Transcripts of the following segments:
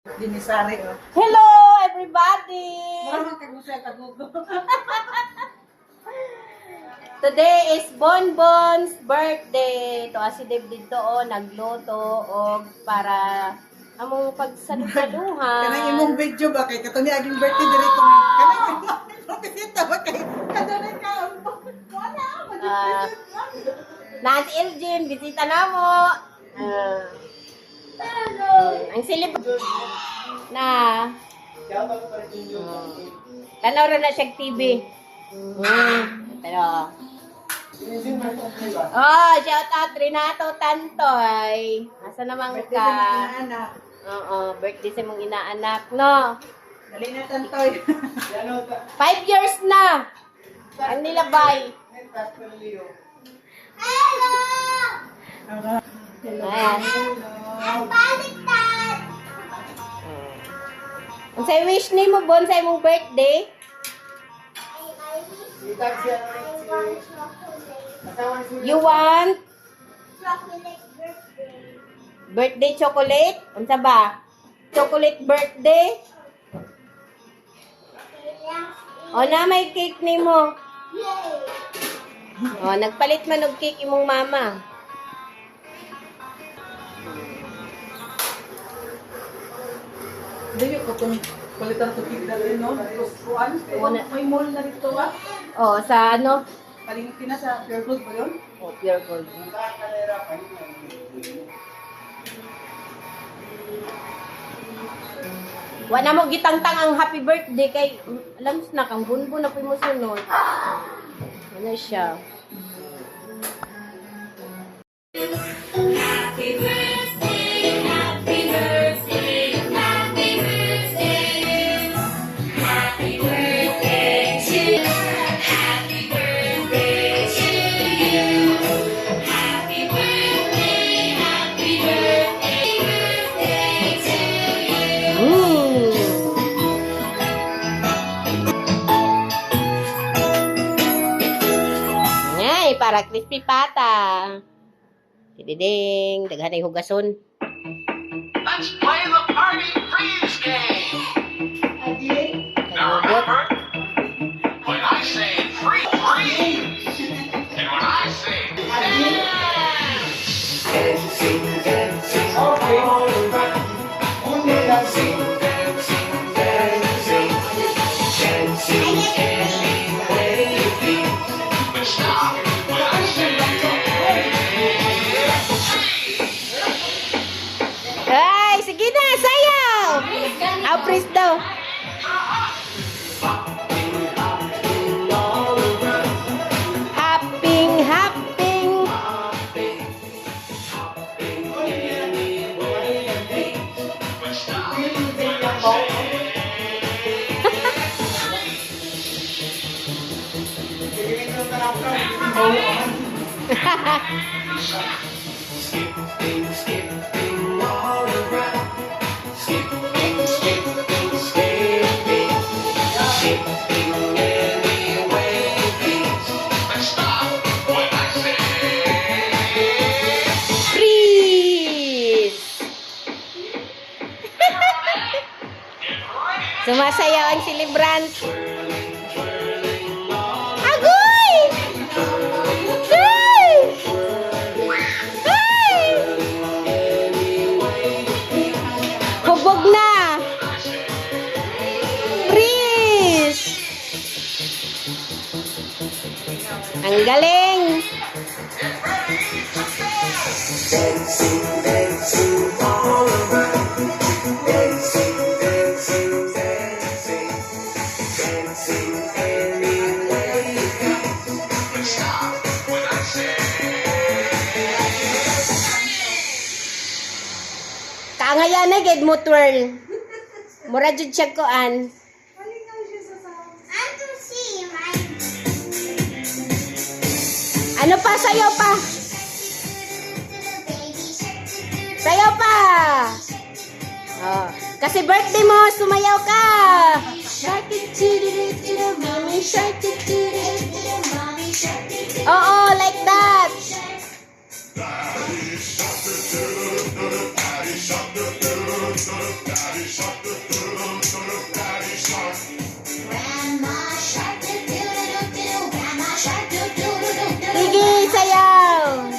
Dinisari, oh. Hello, everybody! Marunong kagusay kagugo. Today is Bonbon's birthday. To si Dave dito, nagluto o para among pagsalusaluhan. Kanang imong video ba kay katong aging birthday diri ko. Kanang imong bisita ba kay kadonay ka. Wala, Nance Elgin, bisita na mo. Ang silip na tanaw ra na siya TV. Pero shout out Renato Tantoy. Asa naman birthday ka? sa mga anak. Oo, birthday sa mong inaanak, no? Dali na tantoy. 5 years na. Ang nilabay. Ayan. Ang say wish ni mo, Bon, sa imong birthday? You want birthday chocolate? Unsa ba? Chocolate birthday? O na, may cake ni mo. O, nagpalit man og cake imong mama. Dili ko tong palitan to kigda rin no. Kuan. May mall na dito ah. O, sa ano? Palingki na sa Pure Gold ba yun? O, pure gold. Wala mo gitangtang ang happy birthday kay alam na kang bunbun na po mo sunod. Ano siya? Happy birthday, happy birthday, happy birthday. Happy birthday to you. Happy birthday to you. Happy birthday, happy birthday, birthday to you. Ngay, para crispy pata. Diding, daghan ay hugason. Let's play the party freeze game. Now remember, when I say freeze, freeze. And when I say but stop when I say Ay, sige na, sayaw! Apris daw. Hopping, hopping. but stop when I say but stop when I say Freeze! Sumasayaw ang celebrant. Agoy! Ay! Ay! Hubog na! Freeze! Ang galing! but stop when I say Kaangayan na gid mo twirl. Mura jud siya koan. Ano pa sayaw pa? Sayaw pa. Oh, kasi birthday mo, sumayaw ka. Shark it to the mommy, shark it to the mommy, shark it. Oo, like that. Daddy shark, Grandma shark, do do do do. Grandma shark, do do do do. Sige, sayaw.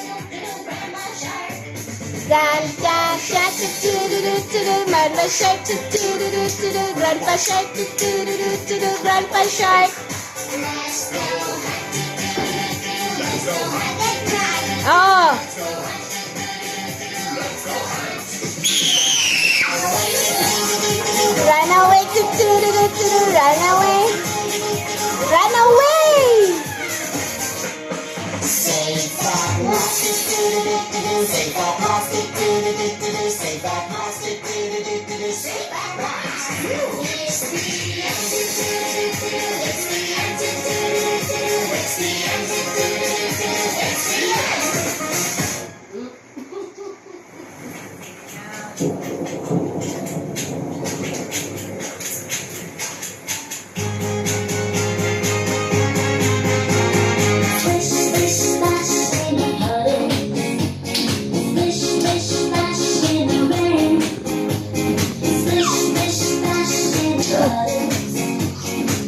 Grandma shark. Grandpa shark, do-do-do-do-do. Mama shark, do-do-do-do-do. Grandpa shark, do-do-do-do-do. Grandpa shark. Let's go hide and cry. Oh. Run away, do-do-do-do-do. Run away. Run away. Save that plastic, do-do-do-do-do. Save that plastic, do-do-do-do-do. Save that plastic, do-do-do-do-do. Save that plastic. It's the end, do-do-do-do-do. It's the end, do-do-do-do-do. It's the end, do-do-do-do-do. It's the end. Splish, splish, splash in the puddle. Splish, splish, splash in the rain. Splish, splish, splash in the puddle.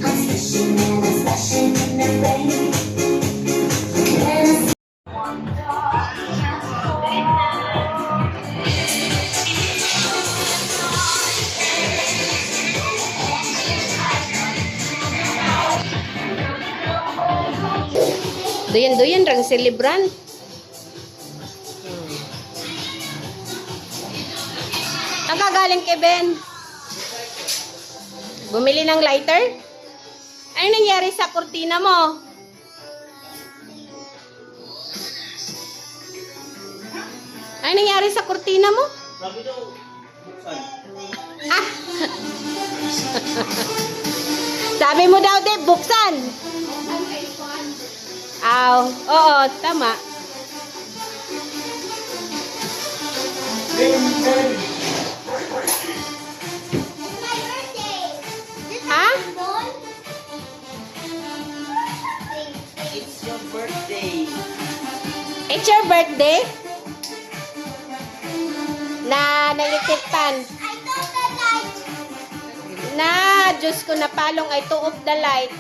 I'm splishing and I'm splashing in the rain. And Duyan-duyan rang celebrant. Ang kagaling kay Ben. Bumili ng lighter? Ano nangyari sa kurtina mo? Ano nangyari sa kurtina mo? Ah! Sabi mo daw, Deb, buksan. Aw, oo, tama. my birthday. Ha? It's your birthday. It's your birthday? Na nalitikpan. I took the light. Na, Diyos ko, napalong ay to off the light.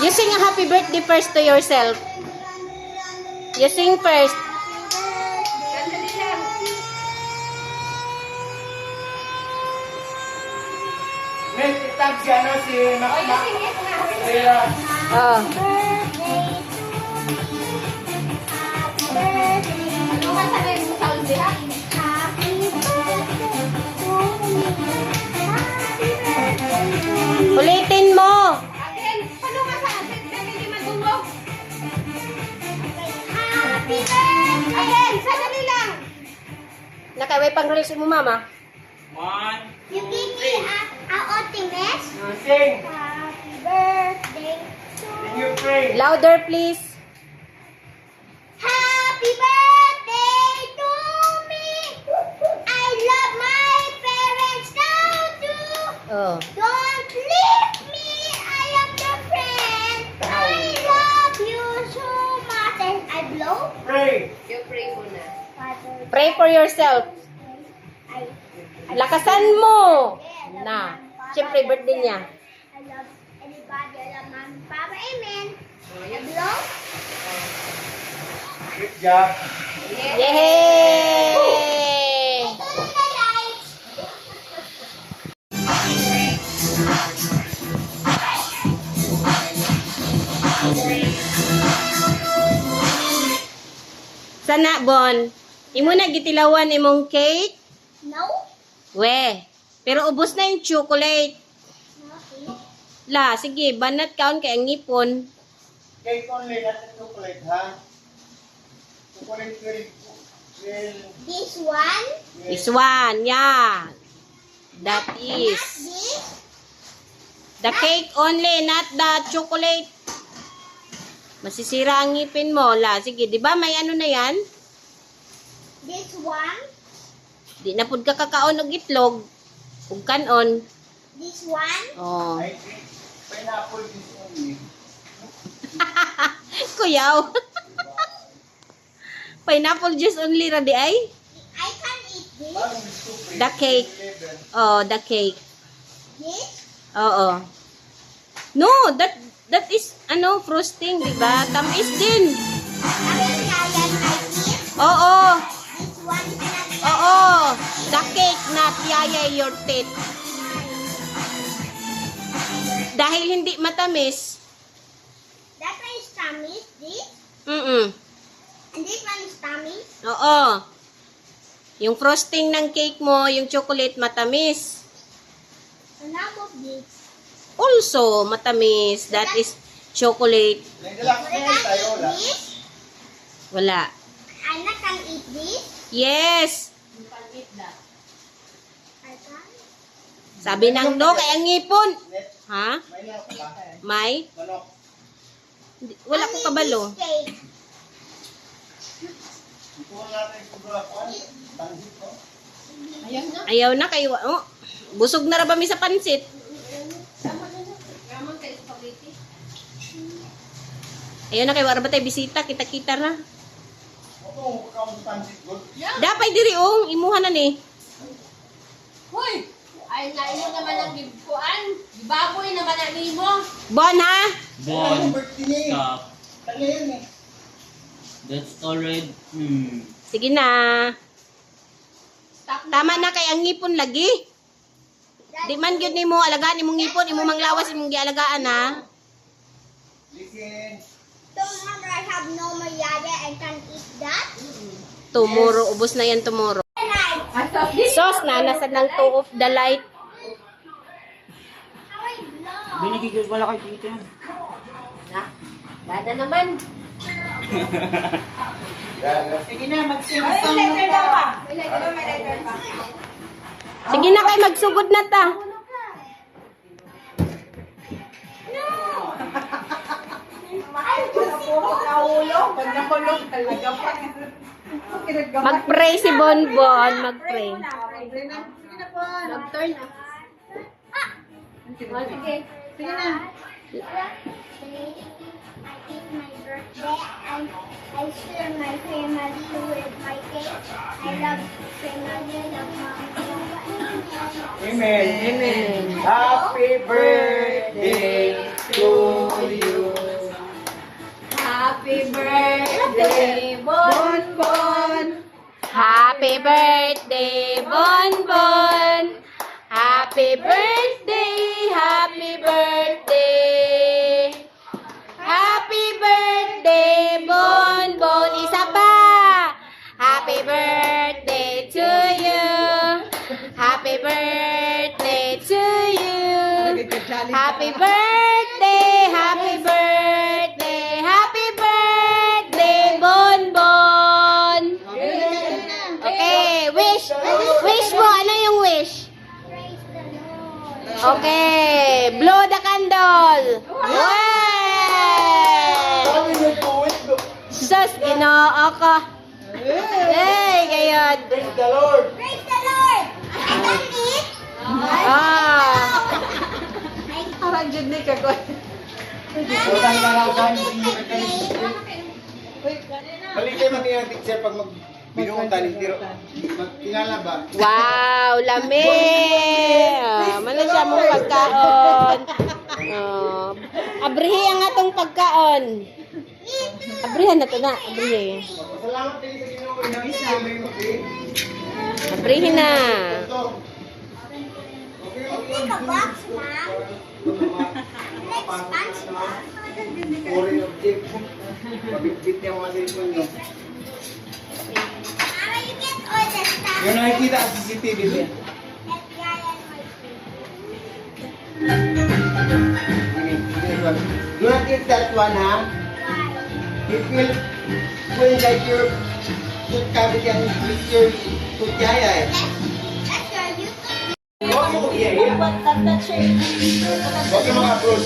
You sing a happy birthday first to yourself. You sing first. Next, itag si ano, si Mac. Rhea. Oh. Ulitin mo. Nakaway pang reels mo, mama. 1, You 2, give me 3. a ultimate. Sing. Happy birthday to Can you pray? Louder, please. Happy birthday to me. I love my parents now too. Oh. Don't leave me. I am your friend. I love you so much. And I blow. Pray. Father, Pray for yourself. I Lakasan mo. Na. Siyempre, birthday niya. I love everybody. I love Mama, Papa. Amen. I blow. Good job. Yay! Turn the lights. Sana, Bon. Imo na gitilawan imong cake? No. We. Pero ubos na yung chocolate. Okay. La, sige, banat kaon kay ang ngipon. Cake only, not the chocolate, ha? Chocolate will... This one. This one, yeah. That is. This. The cake only, not the chocolate. Masisira ang ngipin mo. La, sige, di ba may ano na yan? This one. Di na pud ka kakaon og itlog. Ug kanon. This one. Oh. I think pineapple is only. Kuyaw. Pineapple juice only ra di ay? I can eat this. Parang stupid. The cake. Oh, the cake. This? Oo. No, that is ano, frosting, di ba? Tamis din. Apple Italian like this. Oo. This one is not Oo. The cake not yaya your teeth. Dahil hindi matamis. That one is tummy. This. Mm. And this one is tummy. Oo. Yung frosting ng cake mo, yung chocolate matamis. And how about this? Also matamis. That is chocolate. Nagdala ko But I ngayon tayo, can wala. eat this. Wala. I not can eat this. Yes. I can. Sabi ng no, kay ang ngipon. Net, Ha? may lang pala. May? Manok. Wala ko kabalo. This cake. Ito ang natin kubra ko. Tanggit ko. Ayaw na kayo. Oh, busog na ra ba mi sa pansit? Ayaw na kayo. Wala ba tayo bisita? Kita-kita na. Ito, kung tanggit ko. Dapay diri ong. Imuha na ni. Hoy! Ay, naino naman ang gibkuan. Baboy naman ang imo. Bon ha? Bon. Birthday niya eh. Stop. Tanga yun eh. That's already. Sige na. Stop na. Tama na kay ang ngipon lagi. Di man gyud nimo alagaan imong ngipon, imong manglawas imong gialagaan ha. Listen. Tomorrow I have no more yaya and can eat that. Tomorrow, ubos na yan tomorrow. Sauce na, nasa ng two of the light. Binigay ko wala kay tita yan. Dada naman. Sige na, magsimusang na pa. Sige na kay magsugod na ta. Pag nahulog talaga pa. Mag-pray si Bonbon, mag-pray. Sige na po. Nag-turn na. Sige. Sige na. I eat my birthday and I share my family with my cake. I love family, love mom. Amen. Amen. Happy birthday to you. Happy birthday, Bonbon. Happy birthday, Bonbon. Happy birthday, happy birthday. Happy birthday, Bonbon. Isa pa. Happy birthday to you. Happy birthday to you. Happy birthday, happy birthday, happy birthday, Bonbon. Okay, wish mo. Ano yung wish? Praise the Lord. Okay, blow the candle. Way! Sabi mo po, Sus, ginoo ko. Hey, gayod. praise the Lord. Praise the Lord. I can eat. Ah. Parang dyan ni Kagoy. Utang na lang sa Balik kayo man yung teacher pag magbinuuntan, hindi ro. Magtingala ba? Wow, lami. Mana siya mong pagkaon. Oh, abrihi ang atong pagkaon. Abrihan na to na, abrihi. Salamat kayo sa Ginoo na isa may okay. Abrihi na. Take a box, Mom. Like sponge, Mom. Foreign object. Mabitbit yung mga cellphone nyo. Mama, you get all the stuff. Yung nakikita sa CCTV niya. That guy and my Do not eat that one, ha? Why? It will like your food cavity and with your food yaya. That's your YouTube. Oh, yeah, yeah. Huwag yung mga approach.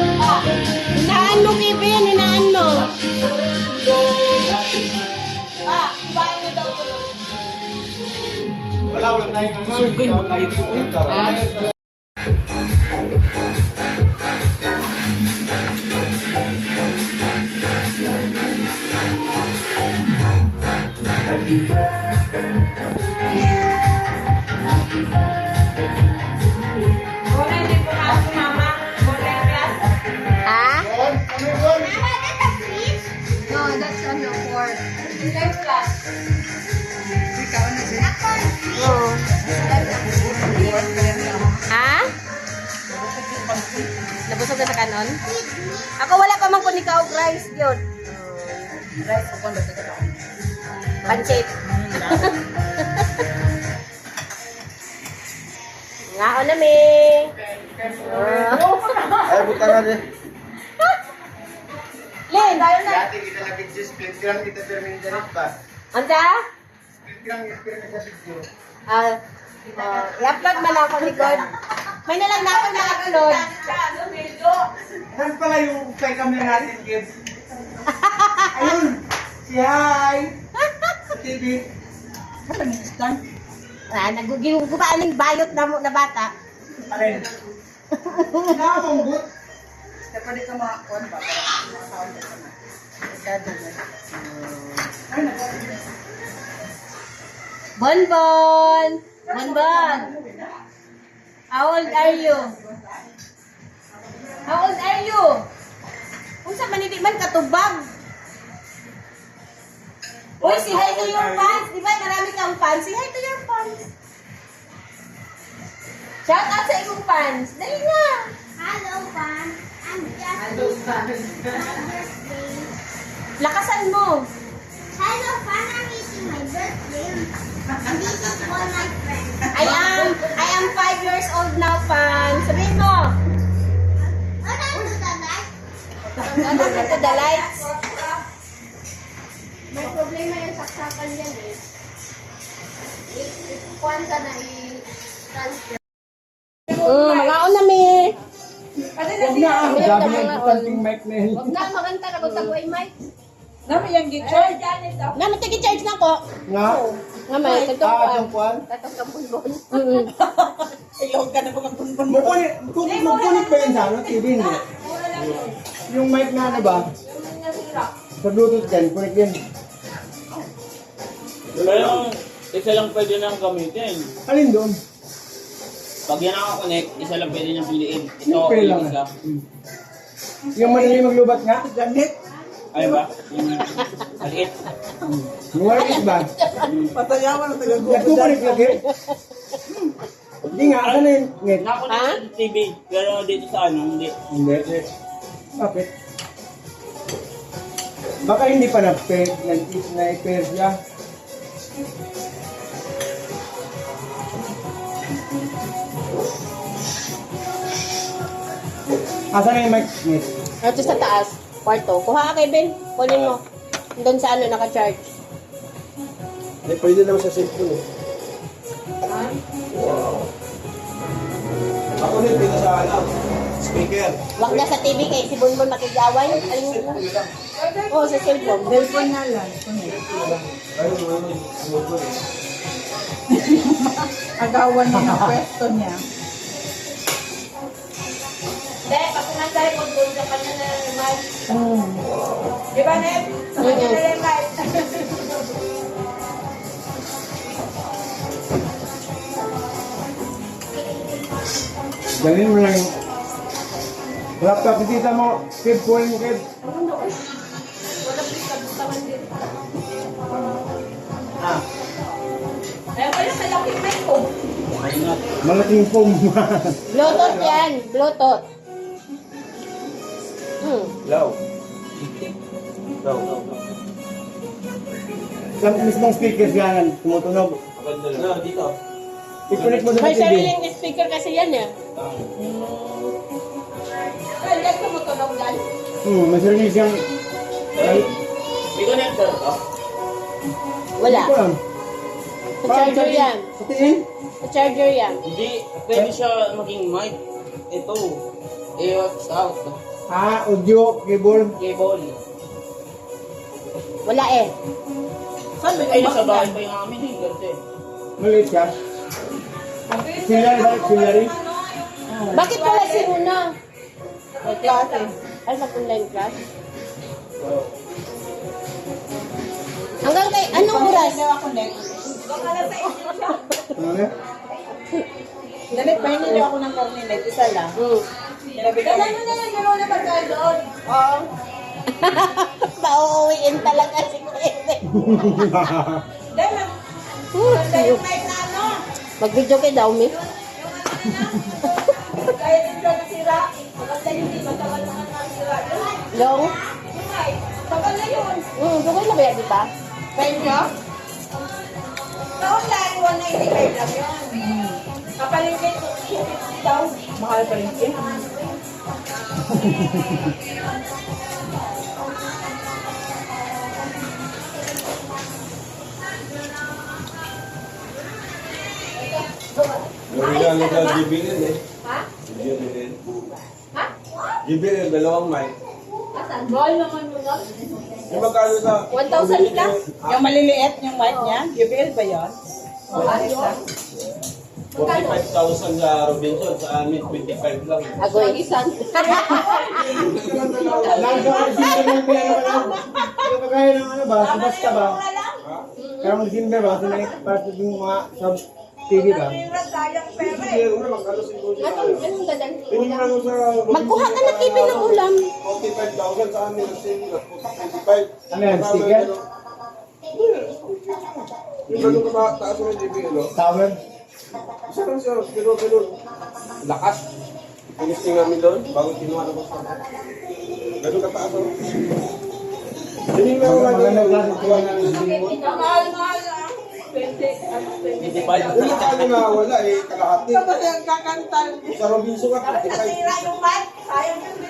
Hinaan mo, Kevin. Hinaan mo. Wala, wala tayong sugod. Wala tayong sugod. Ha? No, that's on the board. In their class. Oo. Ha? Nabusog na sa kanon? Ako wala pa man ko ni Kao rice yun. Rice, ako na sa Pancit. Ngao na mi. Ay, buta na rin. Len, tayo na. Dati kita na video, split gram kita termin ganit pa. Anta? Split gram kita sa video. I-upload man ako ni God. May nalang na ako na-upload. Saan pala yung kay camera natin, Gib? Ayun! Si Hi! Sa TV. Nagugubaan ng bayot na bata. Alin? Nakapambut. Kaya pwede ka makakuan ba? Para makakaon ka na. Masyado na. Ay, nagkakaroon. Bonbon! Bonbon! How old are you? How old are you? Kung sa maniti man katubag. Uy, say hi to your fans. Di ba marami kang fans? Say hi to your fans. Shout out sa iyong fans. Dali na. Hello, fam. I'm just Hello, fans. birthday. Lakasan mo. Hello, fam. I'm eating my birthday. And this is for my friends. I am 5 years old now, fans. Sabihin mo. What are the light? Ano to the lights? May problema yung saksakan yan eh. Kuhan ka na i-transfer. Mga unami. Huwag na, ang dami ng importanting mic na yun. Huwag na, maganda na kung tagoy, Mike. Nami yung gitchard. Naman tagi-charge na ko. Nga? Nga may, katong Itong kwan? Tatang kampun-bon. Ilog ka na ba kang punpun mo? Magkunit pa yun sa ano, TV hindi. Yung mic na ano ba? Sa Bluetooth yan, connect yan. Pero, isa lang pwede nang gamitin. Alin doon? Pag yan naka-connect, isa lang pwede niyang piliin. Ito, Simple lang. isa. Yung madali maglubat nga? Ganit. Ay ba? Yung maliit. Yung walang ba? Patayawan ang taga-gubat. Nagkukunik lagi? Hindi nga, asan na yung net? Naka-connect sa TV, pero dito sa ano, hindi. Hindi. Bakit? Baka hindi pa na-pair siya. Asan na yung mic net? Ito sa taas. Kwarto. Kuha ka kay Ben. Kunin mo. Doon sa ano, naka-charge. Ay, pwede naman sa cellphone eh. Ako rin, pwede sa alam. Speaker. Huwag na sa TV kay si Bonbon makigaway. Ayun mo. Oo, sa cellphone. Cellphone nga lang. Agawan niya ng pwesto niya. Dahil, pag kumasari ko doon sa kanya na naman. Di ba, Ned? Sa kanya na rin light. Dalhin mo lang yung laptop. Isita mo, kid, kunin mo, kid. Ah, Kaya pala malaki mic ko. malaking foam. Bluetooth yan. Bluetooth. Low. Sa mismong speakers yan, tumutunog. No, dito. I-connect mo sa May TV. sariling speaker kasi yan eh. Kaya tumutunog yan. May sarili siyang... May connector ka? Wala. Hindi ko alam. Sa charger yan. Sa tiin? Sa charger yan. Hindi, pwede siya maging mic. Ito, AirX out. Audio, cable. Cable. Wala eh. Saan may Ay, kabak nasa bahay yan? pa yung amin eh. Kasi, Maliit siya. Auxiliary ba? Auxiliary? Bakit wala si Runa? May klase. Ay, mag-online class? Hanggang kay, anong oras? Ano yan? Dalit, pahingi niyo ako ng karne, like, isa lang. Sinabi ko. Kailan mo na lang, gano'n na pagkain doon? Oo. Pauuwiin talaga si Kuya. Dahil, maganda yung mic na ano. Mag-video kay Daumi. Kaya din doon nasira. Maganda yung di, matagal naman nasira. Long? Yung mic, tagal na yun. Dugay na ba yan, di ba? Kain niyo? Online, 195 lang yun. Kapalingkit, 250 daw. Mahal palingkit. Regalo ka gibilin eh. Ha? Gibilin. Ha? Gibilin, dalawang mic. Asan? Ball naman mo lang. Yung magkano sa... 1,000 ka? Yung maliliit, yung mic niya, UBL ba yun? O, ano? 45,000 sa Robinson, sa amin 25 lang. Agoy. Isan. Yung kagaya ng ano ba, subas ka ba? Kaya mag-simber ba? Para sa yung mga sub TV ba? Sige, una magkano siguro siya. Anong dadang? Tingin lang sa... Magkuha ka ng TV ng ulam. 45,000 sa amin, ang sale na 25. Ano yan, sticker? Yung ganun ka ba, taas mo yung JBL, no? Tower? Isa lang siya, pero lakas. Finisting namin doon, bago kinuha na ko sa ganun ka taas, no? Tingin lang lang Maganda yung klase kuha na Mahal na. 20, ano, 20. Yung kano na wala eh, kalahati. Tapos yung kakanta. Sa Robinson ka, 55. Nasira yung mic, sayang yung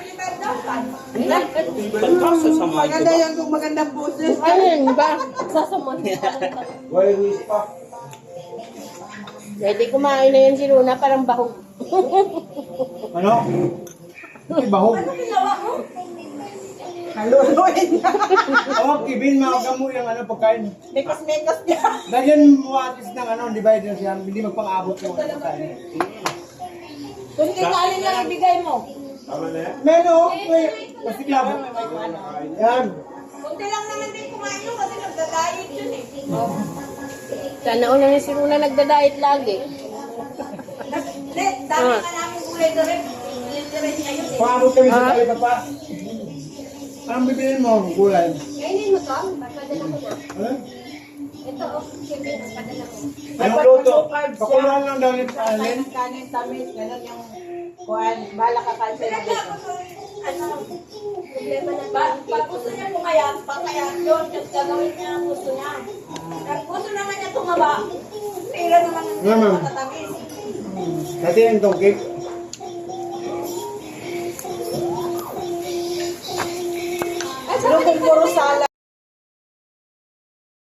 25,000. Pagkaso sa mga Maganda yan kung magandang boses. Ayun, ba? Sasamon. Wala yung isip pa. Pwede kumain na yan si Luna, parang bahog. Ano? Ay, bahog. Haluin niya. Oo, Kevin, mga mo yung ano, pagkain. Mekas-mekas niya. Lagyan mo at least ng ano, divider siya, hindi magpang-abot yung ano, pagkain. Kung kinalin lang ibigay mo. Tama na yan? Meron, wait, plastic labo. Yan. Kunti lang naman din kumain yun kasi nagda-diet yun eh. Sana una na si Luna nagda-diet lagi. Hindi, dami ka namin gulay doon. Literin niya yun eh. Pang-abot kami sa tali pa pa. Anong bibilin mo? Gulay. Kainin mo to? Padala ko na. Ano? Ito, oh. Siyempre, padala ko. Anong luto? Pakuluan lang daw ni Alin. Kanin, tamis, gano'n yung kuhan. Bala ka kasi na dito. Ano? Problema na Pag gusto niya pumayat, pakayat yun. Kasi gagawin niya ang gusto niya. Pag gusto naman niya tumaba, tira naman ang Naman. matatamis. Kasi yung tongkik. Pero kung puro sala,